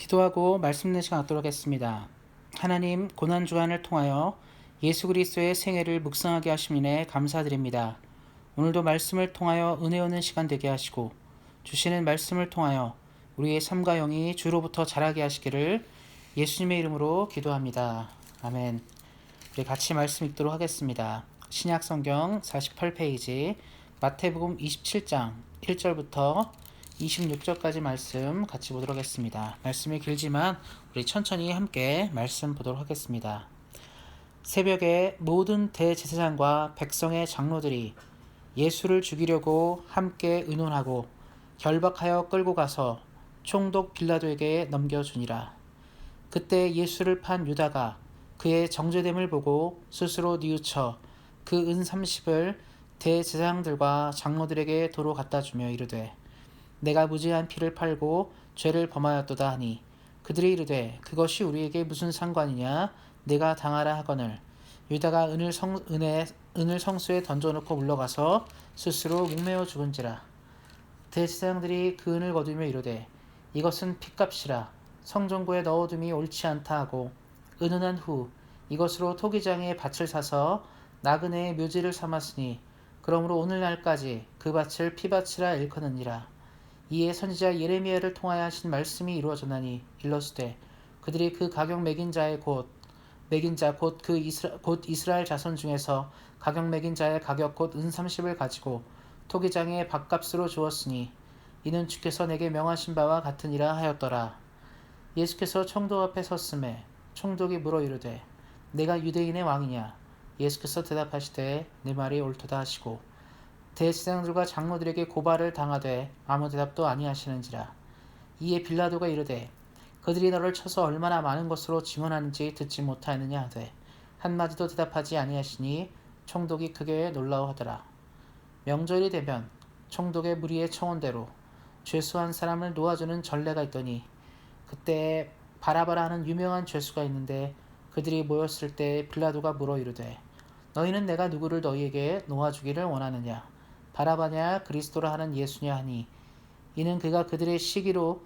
기도하고 말씀 듣는 시간 갖도록 하겠습니다. 하나님, 고난주간을 통하여 예수 그리스도의 생애를 묵상하게 하심이네 감사드립니다. 오늘도 말씀을 통하여 은혜 얻는 시간 되게 하시고 주시는 말씀을 통하여 우리의 삶과 영이 주로부터 자라게 하시기를 예수님의 이름으로 기도합니다. 아멘. 우리 같이 말씀 읽도록 하겠습니다. 신약성경 48페이지 마태복음 27장 1절부터 26절까지 말씀 같이 보도록 하겠습니다. 말씀이 길지만 우리 천천히 함께 말씀 보도록 하겠습니다. 새벽에 모든 대제사장과 백성의 장로들이 예수를 죽이려고 함께 의논하고 결박하여 끌고 가서 총독 빌라도에게 넘겨주니라. 그때 예수를 판 유다가 그의 정죄됨을 보고 스스로 뉘우쳐 그 은 30을 대제사장들과 장로들에게 도로 갖다 주며 이르되 내가 무죄한 피를 팔고 죄를 범하였도다 하니 그들이 이르되 그것이 우리에게 무슨 상관이냐 내가 당하라 하거늘 유다가 은을 성수에 던져놓고 물러가서 스스로 목매어 죽은지라. 대제사장들이 그 은을 거두며 이르되 이것은 핏값이라 성전고에 넣어둠이 옳지 않다 하고 은은한 후 이것으로 토기장에 밭을 사서 나그네의 묘지를 삼았으니 그러므로 오늘날까지 그 밭을 피밭이라 일컫느니라. 이에 선지자 예레미야를 통하여 하신 말씀이 이루어졌나니 일러스되 그들이 그 가격 매긴 자의 곧 이스라엘 자손 중에서 가격 매긴 자의 가격 곧 은 30을 가지고 토기장에 밭값으로 주었으니 이는 주께서 내게 명하신 바와 같으니라 하였더라. 예수께서 총독 앞에 섰음에 총독이 물어 이르되 내가 유대인의 왕이냐. 예수께서 대답하시되 내 말이 옳도다 하시고 대제사장들과 장로들에게 고발을 당하되 아무 대답도 아니하시는지라. 이에 빌라도가 이르되 그들이 너를 쳐서 얼마나 많은 것으로 증언하는지 듣지 못하였느냐 하되 한마디도 대답하지 아니하시니 총독이 크게 놀라워하더라. 명절이 되면 총독의 무리의 청원대로 죄수한 사람을 놓아주는 전례가 있더니 그때 바라바라 하는 유명한 죄수가 있는데 그들이 모였을 때 빌라도가 물어 이르되 너희는 내가 누구를 너희에게 놓아주기를 원하느냐 바라바냐 그리스도라 하는 예수냐 하니 이는 그가 그들의 시기로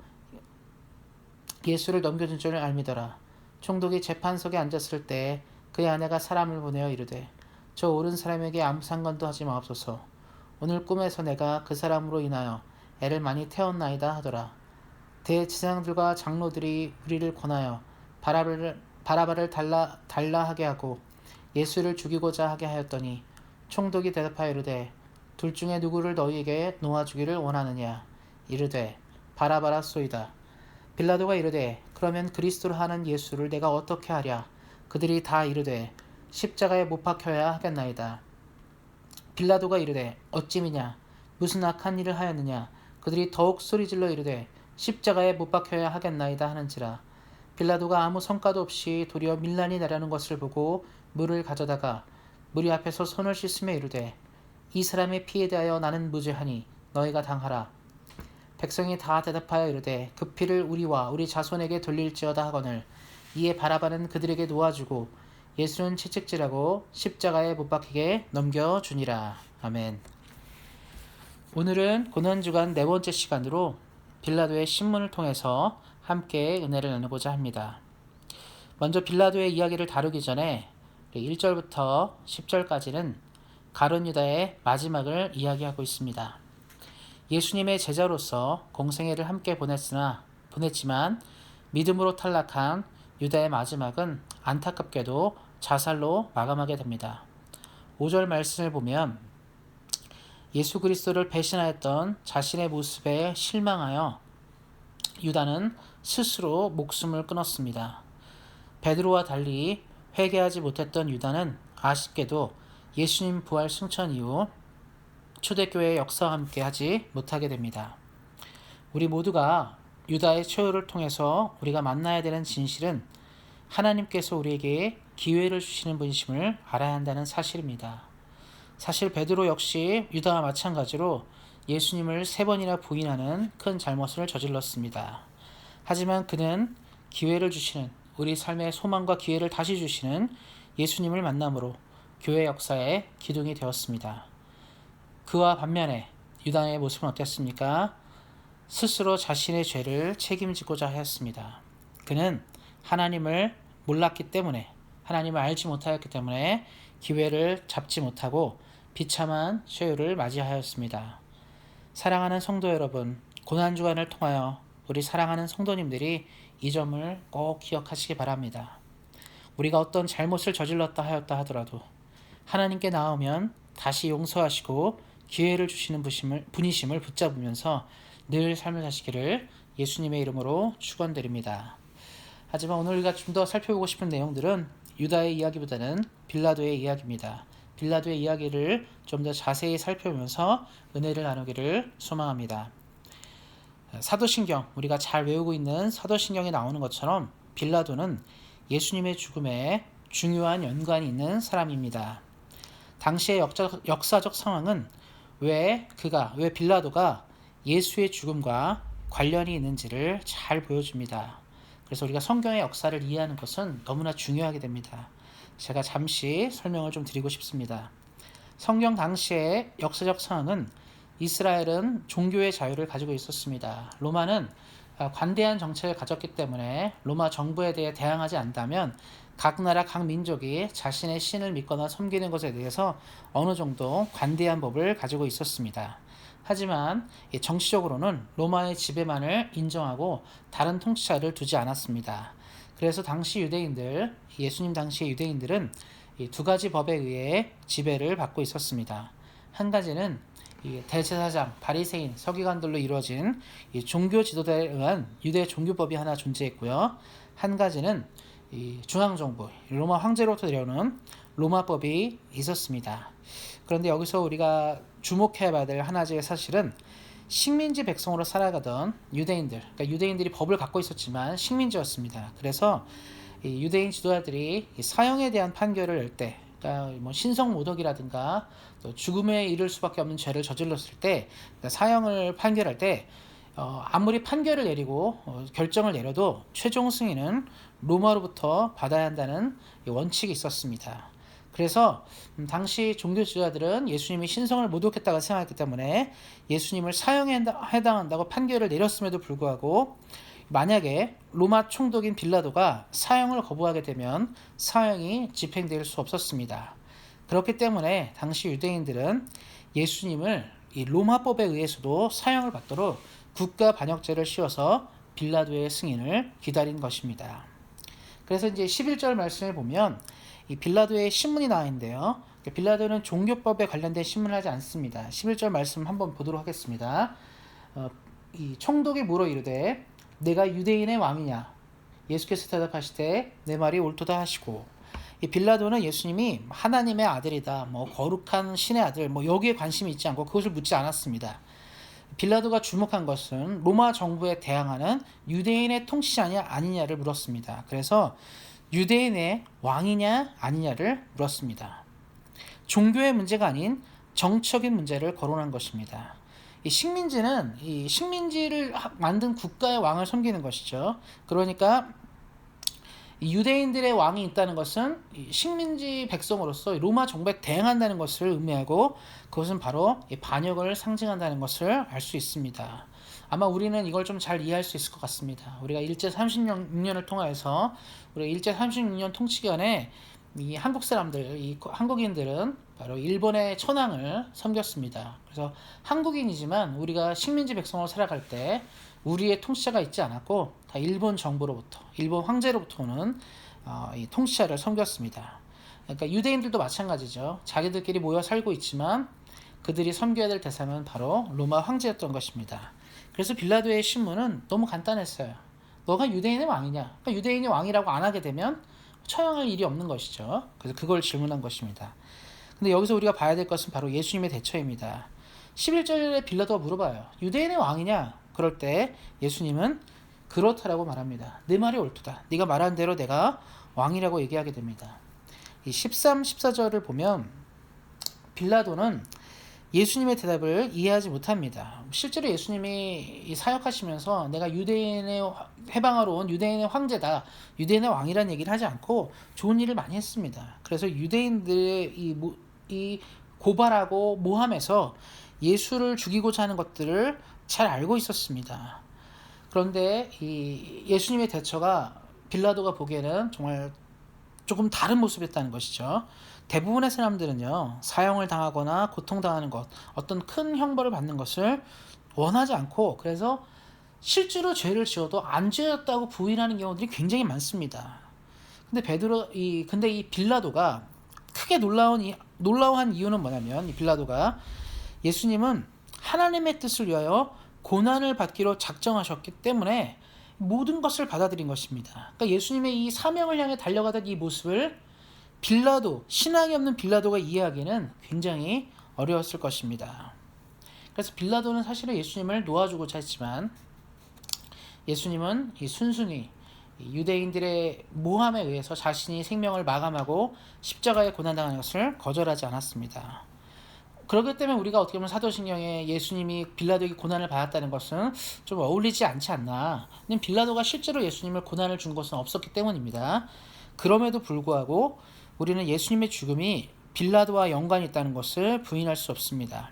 예수를 넘겨준 줄을 알미더라. 총독이 재판석에 앉았을 때 그의 아내가 사람을 보내어 이르되 저 옳은 사람에게 아무 상관도 하지 마옵소서. 오늘 꿈에서 내가 그 사람으로 인하여 애를 많이 태웠나이다 하더라. 대제사장들과 장로들이 우리를 권하여 바라바를 달라하게 하고 예수를 죽이고자 하게 하였더니 총독이 대답하여 이르되 둘 중에 누구를 너희에게 놓아주기를 원하느냐. 이르되 바라바라 쏘이다. 빌라도가 이르되 그러면 그리스도로 하는 예수를 내가 어떻게 하랴. 그들이 다 이르되 십자가에 못 박혀야 하겠나이다. 빌라도가 이르되 어찌미냐 무슨 악한 일을 하였느냐. 그들이 더욱 소리질러 이르되 십자가에 못 박혀야 하겠나이다 하는지라. 빌라도가 아무 성과도 없이 도리어 밀란이 나려는 것을 보고 물을 가져다가 무리 앞에서 손을 씻으며 이르되 이 사람의 피에 대하여 나는 무죄하니 너희가 당하라. 백성이 다 대답하여 이르되 그 피를 우리와 우리 자손에게 돌릴지어다 하거늘 이에 바라바는 그들에게 놓아주고 예수는 채찍질하고 십자가에 못 박히게 넘겨주니라. 아멘. 오늘은 고난주간 네 번째 시간으로 빌라도의 신문을 통해서 함께 은혜를 나누고자 합니다. 먼저 빌라도의 이야기를 다루기 전에 1절부터 10절까지는 가룟 유다의 마지막을 이야기하고 있습니다. 예수님의 제자로서 공생애를 함께 보냈지만 믿음으로 탈락한 유다의 마지막은 안타깝게도 자살로 마감하게 됩니다. 5절 말씀을 보면 예수 그리스도를 배신하였던 자신의 모습에 실망하여 유다는 스스로 목숨을 끊었습니다. 베드로와 달리 회개하지 못했던 유다는 아쉽게도 예수님 부활 승천 이후 초대교회의 역사와 함께 하지 못하게 됩니다. 우리 모두가 유다의 최후를 통해서 우리가 만나야 되는 진실은 하나님께서 우리에게 기회를 주시는 분이심을 알아야 한다는 사실입니다. 사실 베드로 역시 유다와 마찬가지로 예수님을 3번이나 부인하는 큰 잘못을 저질렀습니다. 하지만 그는 기회를 주시는 우리 삶의 소망과 기회를 다시 주시는 예수님을 만남으로 교회 역사의 기둥이 되었습니다. 그와 반면에 유다의 모습은 어땠습니까? 스스로 자신의 죄를 책임지고자 하였습니다. 그는 하나님을 몰랐기 때문에, 하나님을 알지 못하였기 때문에 기회를 잡지 못하고 비참한 최후를 맞이하였습니다. 사랑하는 성도 여러분, 고난주간을 통하여 우리 사랑하는 성도님들이 이 점을 꼭 기억하시기 바랍니다. 우리가 어떤 잘못을 저질렀다 하였다 하더라도 하나님께 나오면 다시 용서하시고 기회를 주시는 분이심을 붙잡으면서 늘 삶을 사시기를 예수님의 이름으로 축원드립니다. 하지만 오늘 우리가 좀 더 살펴보고 싶은 내용들은 유다의 이야기보다는 빌라도의 이야기입니다. 빌라도의 이야기를 좀 더 자세히 살펴보면서 은혜를 나누기를 소망합니다. 사도신경, 우리가 잘 외우고 있는 사도신경에 나오는 것처럼 빌라도는 예수님의 죽음에 중요한 연관이 있는 사람입니다. 당시의 역사적 상황은 왜 빌라도가 예수의 죽음과 관련이 있는지를 잘 보여줍니다. 그래서 우리가 성경의 역사를 이해하는 것은 너무나 중요하게 됩니다. 제가 잠시 설명을 좀 드리고 싶습니다. 성경 당시의 역사적 상황은 이스라엘은 종교의 자유를 가지고 있었습니다. 로마는 관대한 정책을 가졌기 때문에 로마 정부에 대해 대항하지 않다면 각 나라 각 민족이 자신의 신을 믿거나 섬기는 것에 대해서 어느 정도 관대한 법을 가지고 있었습니다. 하지만 정치적으로는 로마의 지배만을 인정하고 다른 통치자를 두지 않았습니다. 그래서 당시 유대인들, 예수님 당시의 유대인들은 이 두 가지 법에 의해 지배를 받고 있었습니다. 한 가지는 이 대제사장, 바리새인, 서기관들로 이루어진 이 종교 지도자에 의한 유대 종교법이 하나 존재했고요. 한 가지는 이 중앙정부, 로마 황제로부터 내려오는 로마법이 있었습니다. 그런데 여기서 우리가 주목해야 될 하나의 사실은 식민지 백성으로 살아가던 유대인들, 그러니까 유대인들이 법을 갖고 있었지만 식민지였습니다. 그래서 이 유대인 지도자들이 이 사형에 대한 판결을 낼 때, 그러니까 뭐 신성 모독이라든가 또 죽음에 이를 수밖에 없는 죄를 저질렀을 때, 그러니까 사형을 판결할 때 아무리 판결을 내리고 결정을 내려도 최종 승인은 로마로부터 받아야 한다는 원칙이 있었습니다. 그래서 당시 종교 지도자들은 예수님이 신성을 모독했다고 생각했기 때문에 예수님을 사형에 해당한다고 판결을 내렸음에도 불구하고 만약에 로마 총독인 빌라도가 사형을 거부하게 되면 사형이 집행될 수 없었습니다. 그렇기 때문에 당시 유대인들은 예수님을 이 로마법에 의해서도 사형을 받도록 국가 반역죄를 씌워서 빌라도의 승인을 기다린 것입니다. 그래서 이제 11절 말씀을 보면 이 빌라도의 신문이 나와 있는데요. 빌라도는 종교법에 관련된 신문을 하지 않습니다. 11절 말씀 한번 보도록 하겠습니다. 이 총독이 물어 이르되 내가 유대인의 왕이냐? 예수께서 대답하시되 내 말이 옳도다 하시고, 이 빌라도는 예수님이 하나님의 아들이다, 뭐 거룩한 신의 아들, 뭐 여기에 관심이 있지 않고 그것을 묻지 않았습니다. 빌라도가 주목한 것은 로마 정부에 대항하는 유대인의 통치자냐 아니냐를 물었습니다. 그래서 유대인의 왕이냐 아니냐를 물었습니다. 종교의 문제가 아닌 정치적인 문제를 거론한 것입니다. 이 식민지는 이 식민지를 만든 국가의 왕을 섬기는 것이죠. 그러니까 이 유대인들의 왕이 있다는 것은 이 식민지 백성으로서 로마 정부에 대항한다는 것을 의미하고 그것은 바로 이 반역을 상징한다는 것을 알 수 있습니다. 아마 우리는 이걸 좀 잘 이해할 수 있을 것 같습니다. 우리가 일제 36년을 통하여서 우리 일제 36년 통치기간에 이 한국 사람들, 이 한국인들은 바로 일본의 천황을 섬겼습니다. 그래서 한국인이지만 우리가 식민지 백성으로 살아갈 때 우리의 통치자가 있지 않았고 다 일본 정부로부터, 일본 황제로부터 오는 이 통치자를 섬겼습니다. 그러니까 유대인들도 마찬가지죠. 자기들끼리 모여 살고 있지만 그들이 섬겨야 될 대상은 바로 로마 황제였던 것입니다. 그래서 빌라도의 신문은 너무 간단했어요. 너가 유대인의 왕이냐? 그러니까 유대인이 왕이라고 안 하게 되면 처형할 일이 없는 것이죠. 그래서 그걸 질문한 것입니다. 근데 여기서 우리가 봐야 될 것은 바로 예수님의 대처입니다. 11절에 빌라도가 물어봐요. 유대인의 왕이냐? 그럴 때 예수님은 그렇다라고 말합니다. 내 말이 옳도다. 네가 말한 대로 내가 왕이라고 얘기하게 됩니다. 이 13, 14절을 보면 빌라도는 예수님의 대답을 이해하지 못합니다. 실제로 예수님이 사역하시면서 내가 유대인의 해방하러 온 유대인의 황제다, 유대인의 왕이라는 얘기를 하지 않고 좋은 일을 많이 했습니다. 그래서 유대인들의 이 고발하고 모함에서 예수를 죽이고자 하는 것들을 잘 알고 있었습니다. 그런데 이 예수님의 대처가 빌라도가 보기에는 정말 조금 다른 모습이었다는 것이죠. 대부분의 사람들은요, 사형을 당하거나 고통당하는 것, 어떤 큰 형벌을 받는 것을 원하지 않고, 그래서 실제로 죄를 지어도 안 죄였다고 부인하는 경우들이 굉장히 많습니다. 근데 이 빌라도가 크게 놀라워한 이유는 뭐냐면, 이 빌라도가 예수님은 하나님의 뜻을 위하여 고난을 받기로 작정하셨기 때문에 모든 것을 받아들인 것입니다. 그러니까 예수님의 이 사명을 향해 달려가던 이 모습을 신앙이 없는 빌라도가 이해하기는 굉장히 어려웠을 것입니다. 그래서 빌라도는 사실은 예수님을 놓아주고자 했지만, 예수님은 순순히 유대인들의 모함에 의해서 자신이 생명을 마감하고 십자가에 고난당하는 것을 거절하지 않았습니다. 그렇기 때문에 우리가 어떻게 보면 사도신경에 예수님이 빌라도에게 고난을 받았다는 것은 좀 어울리지 않지 않나. 빌라도가 실제로 예수님을 고난을 준 것은 없었기 때문입니다. 그럼에도 불구하고 우리는 예수님의 죽음이 빌라도와 연관이 있다는 것을 부인할 수 없습니다.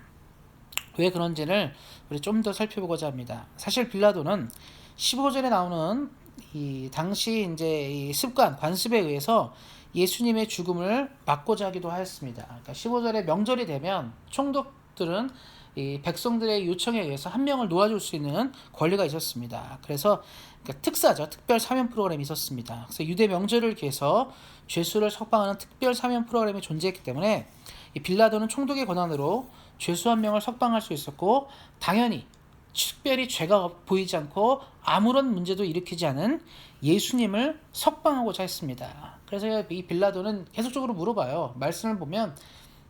왜 그런지를 우리 좀 더 살펴보고자 합니다. 사실 빌라도는 15절에 나오는 이 당시 이제 이 관습에 의해서 예수님의 죽음을 막고자 하기도 하였습니다. 그러니까 15절에 명절이 되면 총독들은 이 백성들의 요청에 의해서 한 명을 놓아줄 수 있는 권리가 있었습니다. 그래서 그러니까 특사죠. 특별 사면 프로그램이 있었습니다. 그래서 유대 명절을 기해서 죄수를 석방하는 특별 사면 프로그램이 존재했기 때문에 이 빌라도는 총독의 권한으로 죄수 한 명을 석방할 수 있었고, 당연히 특별히 죄가 보이지 않고 아무런 문제도 일으키지 않은 예수님을 석방하고자 했습니다. 그래서 이 빌라도는 계속적으로 물어봐요. 말씀을 보면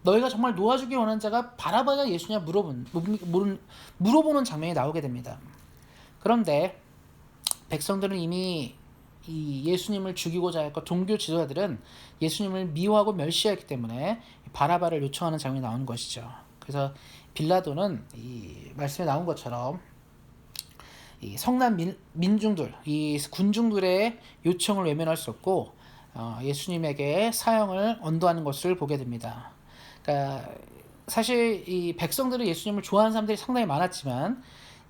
너희가 정말 놓아주기 원하는 자가 바라바가 예수냐 물어보는 장면이 나오게 됩니다. 그런데 백성들은 이미 이 예수님을 죽이고자 했고, 종교 지도자들은 예수님을 미워하고 멸시했기 때문에 바라바를 요청하는 장면이 나오는 것이죠. 그래서 빌라도는 이 말씀에 나온 것처럼 이 성난 민중들, 이 군중들의 요청을 외면할 수 없고 예수님에게 사형을 언도하는 것을 보게 됩니다. 그러니까 사실 이 백성들은 예수님을 좋아하는 사람들이 상당히 많았지만,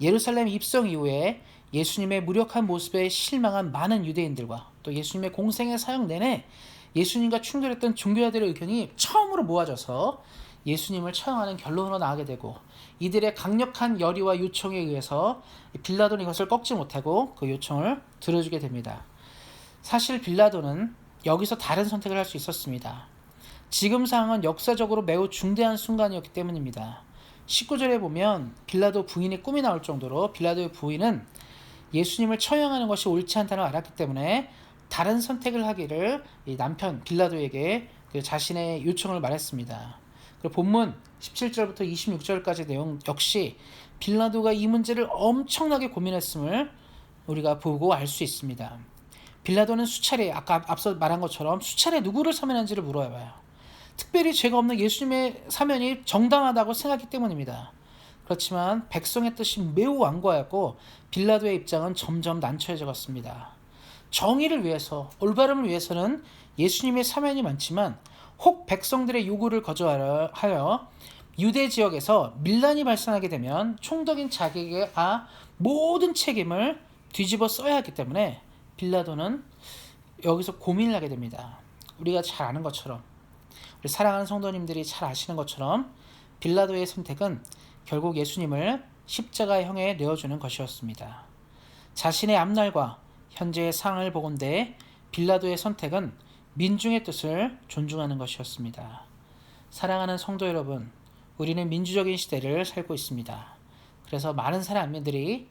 예루살렘 입성 이후에 예수님의 무력한 모습에 실망한 많은 유대인들과 또 예수님의 공생의 사역 내내 예수님과 충돌했던 종교자들의 의견이 처음으로 모아져서 예수님을 처형하는 결론으로 나가게 되고, 이들의 강력한 열의와 요청에 의해서 빌라도는 이것을 꺾지 못하고 그 요청을 들어주게 됩니다. 사실 빌라도는 여기서 다른 선택을 할 수 있었습니다. 지금 상황은 역사적으로 매우 중대한 순간이었기 때문입니다. 19절에 보면 빌라도 부인의 꿈이 나올 정도로 빌라도의 부인은 예수님을 처형하는 것이 옳지 않다는 걸 알았기 때문에 다른 선택을 하기를 이 남편 빌라도에게 그 자신의 요청을 말했습니다. 그리고 본문 17절부터 26절까지 내용 역시 빌라도가 이 문제를 엄청나게 고민했음을 우리가 보고 알 수 있습니다. 빌라도는 수차례, 아까 앞서 말한 것처럼 수차례 누구를 사면한지를 물어봐요. 특별히 죄가 없는 예수님의 사면이 정당하다고 생각했기 때문입니다. 그렇지만 백성의 뜻이 매우 완고하였고, 빌라도의 입장은 점점 난처해져 갔습니다. 정의를 위해서, 올바름을 위해서는 예수님의 사면이 많지만, 혹 백성들의 요구를 거절하여 유대 지역에서 밀란이 발생하게 되면 총독인 자기에게 모든 책임을 뒤집어 써야 하기 때문에 빌라도는 여기서 고민을 하게 됩니다. 우리가 잘 아는 것처럼, 우리 사랑하는 성도님들이 잘 아시는 것처럼 빌라도의 선택은 결국 예수님을 십자가의 형에 내어주는 것이었습니다. 자신의 앞날과 현재의 상황을 보건대 빌라도의 선택은 민중의 뜻을 존중하는 것이었습니다. 사랑하는 성도 여러분, 우리는 민주적인 시대를 살고 있습니다. 그래서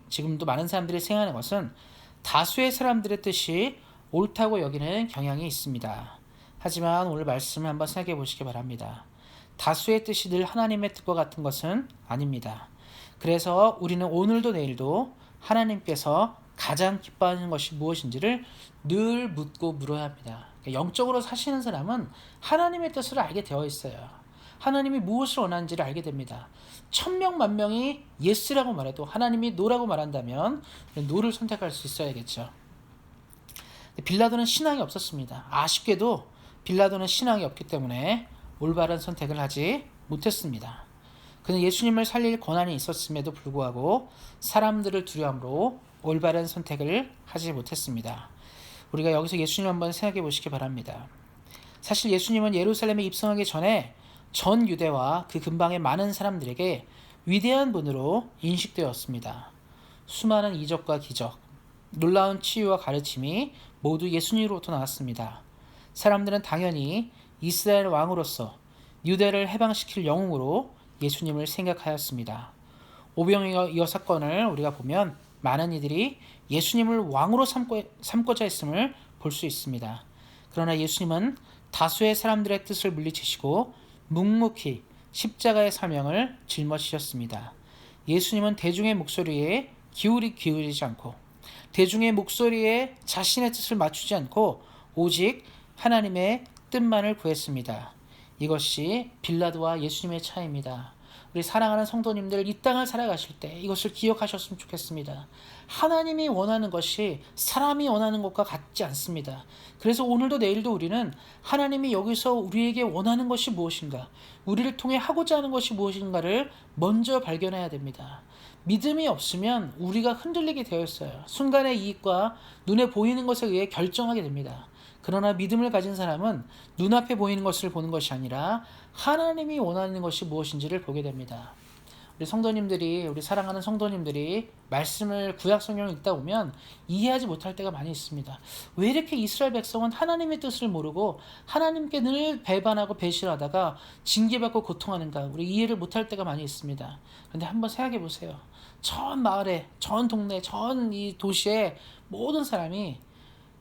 지금도 많은 사람들이 생각하는 것은 다수의 사람들의 뜻이 옳다고 여기는 경향이 있습니다. 하지만 오늘 말씀을 한번 생각해 보시기 바랍니다. 다수의 뜻이 늘 하나님의 뜻과 같은 것은 아닙니다. 그래서 우리는 오늘도 내일도 하나님께서 가장 기뻐하는 것이 무엇인지를 늘 묻고 물어야 합니다. 영적으로 사시는 사람은 하나님의 뜻을 알게 되어 있어요. 하나님이 무엇을 원하는지를 알게 됩니다. 1000명 만명이 예스라고 말해도 하나님이 노라고 말한다면 노를 선택할 수 있어야겠죠. 빌라도는 신앙이 없었습니다. 아쉽게도 빌라도는 신앙이 없기 때문에 올바른 선택을 하지 못했습니다. 그는 예수님을 살릴 권한이 있었음에도 불구하고 사람들을 두려움으로 올바른 선택을 하지 못했습니다. 우리가 여기서 예수님 한번 생각해 보시기 바랍니다. 사실 예수님은 예루살렘에 입성하기 전에 전 유대와 그 근방의 많은 사람들에게 위대한 분으로 인식되었습니다. 수많은 이적과 기적, 놀라운 치유와 가르침이 모두 예수님으로부터 나왔습니다. 사람들은 당연히 이스라엘 왕으로서 유대를 해방시킬 영웅으로 예수님을 생각하였습니다. 오병이어 사건을 우리가 보면 많은 이들이 예수님을 왕으로 삼고자 했음을 볼 수 있습니다. 그러나 예수님은 다수의 사람들의 뜻을 물리치시고 묵묵히 십자가의 사명을 짊어지셨습니다. 예수님은 대중의 목소리에 기울이지 않고 대중의 목소리에 자신의 뜻을 맞추지 않고 오직 하나님의 뜻만을 구했습니다. 이것이 빌라도와 예수님의 차이입니다. 우리 사랑하는 성도님들, 이 땅을 살아가실 때 이것을 기억하셨으면 좋겠습니다. 하나님이 원하는 것이 사람이 원하는 것과 같지 않습니다. 그래서 오늘도 내일도 우리는 하나님이 여기서 우리에게 원하는 것이 무엇인가, 우리를 통해 하고자 하는 것이 무엇인가를 먼저 발견해야 됩니다. 믿음이 없으면 우리가 흔들리게 되어 있어요. 순간의 이익과 눈에 보이는 것에 의해 결정하게 됩니다. 그러나 믿음을 가진 사람은 눈앞에 보이는 것을 보는 것이 아니라 하나님이 원하는 것이 무엇인지를 보게 됩니다. 우리 사랑하는 성도님들이 말씀을 구약 성경을 읽다 보면 이해하지 못할 때가 많이 있습니다. 왜 이렇게 이스라엘 백성은 하나님의 뜻을 모르고 하나님께 늘 배반하고 배신하다가 징계받고 고통하는가, 우리 이해를 못할 때가 많이 있습니다. 그런데 한번 생각해 보세요. 전 마을에, 전 동네, 전 이 도시에 모든 사람이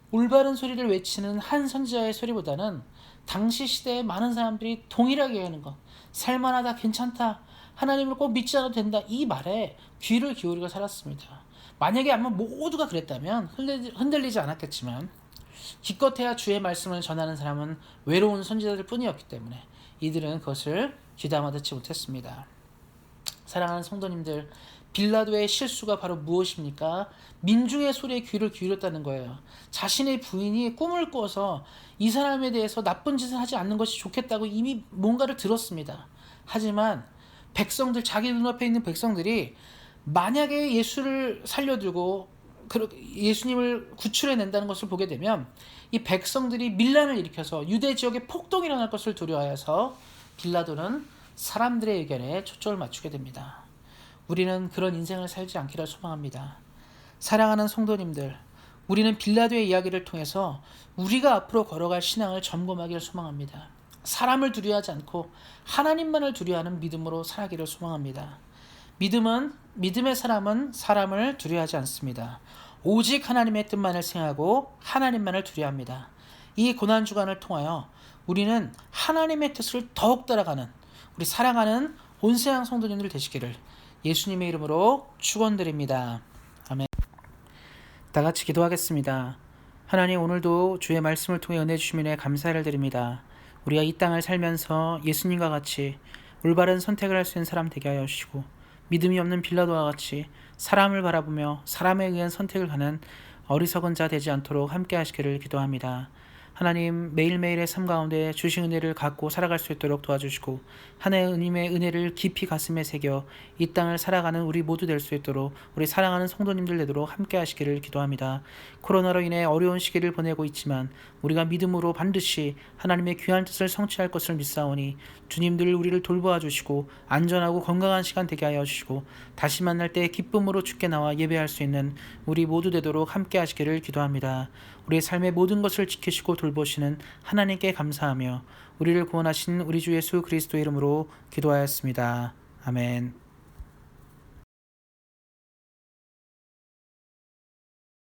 올바른 소리를 외치는 한 선지자의 소리보다는 당시 시대에 많은 사람들이 동일하게 하는 것, 살만하다, 괜찮다, 하나님을 꼭 믿지 않아도 된다, 이 말에 귀를 기울이고 살았습니다. 만약에 아마 모두가 그랬다면 흔들리지 않았겠지만 기껏해야 주의 말씀을 전하는 사람은 외로운 선지자들 뿐이었기 때문에 이들은 그것을 귀담아 듣지 못했습니다. 사랑하는 성도님들, 빌라도의 실수가 바로 무엇입니까? 민중의 소리에 귀를 기울였다는 거예요. 자신의 부인이 꿈을 꿔서 이 사람에 대해서 나쁜 짓을 하지 않는 것이 좋겠다고 이미 뭔가를 들었습니다. 하지만 백성들, 자기 눈앞에 있는 백성들이 만약에 예수를 살려두고 예수님을 구출해낸다는 것을 보게 되면 이 백성들이 밀란을 일으켜서 유대 지역에 폭동이 일어날 것을 두려워해서 빌라도는 사람들의 의견에 초점을 맞추게 됩니다. 우리는 그런 인생을 살지 않기를 소망합니다. 사랑하는 성도님들, 우리는 빌라도의 이야기를 통해서 우리가 앞으로 걸어갈 신앙을 점검하기를 소망합니다. 사람을 두려워하지 않고 하나님만을 두려워하는 믿음으로 살아가기를 소망합니다. 믿음의 사람은 사람을 두려워하지 않습니다. 오직 하나님의 뜻만을 생각하고 하나님만을 두려워합니다. 이 고난주간을 통하여 우리는 하나님의 뜻을 더욱 따라가는 우리 사랑하는 온세상 성도님들 되시기를 예수님의 이름으로 축원드립니다. 아멘. 다 같이 기도하겠습니다. 하나님, 오늘도 주의 말씀을 통해 은혜 주심에 감사를 드립니다. 우리가 이 땅을 살면서 예수님과 같이 올바른 선택을 할 수 있는 사람 되게 하여 주시고, 믿음이 없는 빌라도와 같이 사람을 바라보며 사람에 의한 선택을 하는 어리석은 자 되지 않도록 함께 하시기를 기도합니다. 하나님, 매일매일의 삶 가운데 주신 은혜를 갖고 살아갈 수 있도록 도와주시고 하나님의 은혜를 깊이 가슴에 새겨 이 땅을 살아가는 우리 모두 될 수 있도록 우리 사랑하는 성도님들 되도록 함께 하시기를 기도합니다. 코로나로 인해 어려운 시기를 보내고 있지만 우리가 믿음으로 반드시 하나님의 귀한 뜻을 성취할 것을 믿사오니 주님들 우리를 돌보아 주시고 안전하고 건강한 시간 되게 하여 주시고 다시 만날 때 기쁨으로 주께 나와 예배할 수 있는 우리 모두 되도록 함께 하시기를 기도합니다. 우리의 삶의 모든 것을 지키시고 돌보시는 하나님께 감사하며 우리를 구원하신 우리 주 예수 그리스도의 이름으로 기도하였습니다. 아멘.